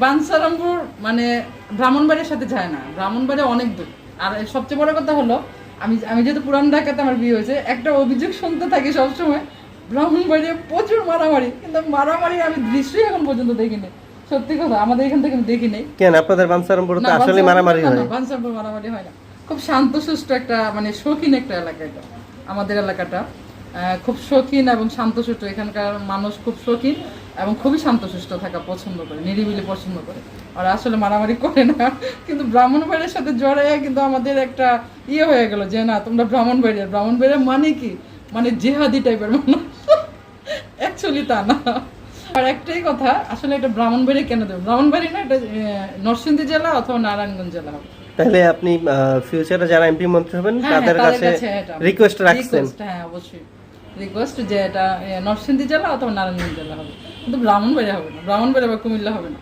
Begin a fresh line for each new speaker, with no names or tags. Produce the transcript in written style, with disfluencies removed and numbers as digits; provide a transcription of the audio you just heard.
বাঞ্ছারামপুর মানে ব্রাহ্মণবাড়ির সাথে যায় না, ব্রাহ্মণবাড়ি অনেক দূর। আর সবচেয়ে বড় কথা হলো আমি যেহেতু পুরান ঢাকাতে আমার বিয়ে হয়েছে, একটা অভিযোগ শুনতে থাকি সবসময়, ব্রাহ্মণবাড়িতে প্রচুর মারামারি, কিন্তু মারামারি আমি দৃশ্যই এখন পর্যন্ত দেখিনি। সত্যি কথা, আমাদের এখান থেকে আমি দেখি নাই।
কেন আপনাদের বাঞ্ছারামপুরে তো আসলে মারামারি হয়?
বাঞ্ছারামপুর মারামারি হয় না, খুব শান্তশিষ্ট একটা মানে শৌখিন একটা এলাকা এটা। আমাদের এলাকাটা খুব শৌখিন এবং শান্তশিষ্ট, এখানকার মানুষ খুব শৌখিন এবং খুবই শান্তশিষ্ট থাকা পছন্দ করে, নিরিবিলি পছন্দ করে। আর আসলে মারামারি করে না, কিন্তু ব্রাহ্মণবাড়ির সাথে জড়াইয়া কিন্তু আমাদের একটা হয়ে গেল যে না তোমরা ব্রাহ্মণবাড়িয়া মানে কি, মানে জেহাদি টাইপের মানুষ। অ্যাকচুয়ালি তা না। আর একটাই কথা, আসলে এটা ব্রাহ্মণবাড়ি কেন দেবো, ব্রাহ্মণবাড়ি না, এটা নরসিংদী জেলা অথবা নারায়ণগঞ্জ জেলা হবে।
তাহলে আপনি ফিউচারে যারা এমপি মন্ত্রী হবেন তাদের কাছে রিকোয়েস্ট রাখছেন?
হ্যাঁ অবশ্যই রিকোয়েস্ট যে এটা নরসিংদী জেলা অথবা নারায়ণগঞ্জ জেলা হবে, কিন্তু ব্রাহ্মণবাড়িয়া হবে না, ব্রাহ্মণবাড়িয়া বা কুমিল্লা হবে না।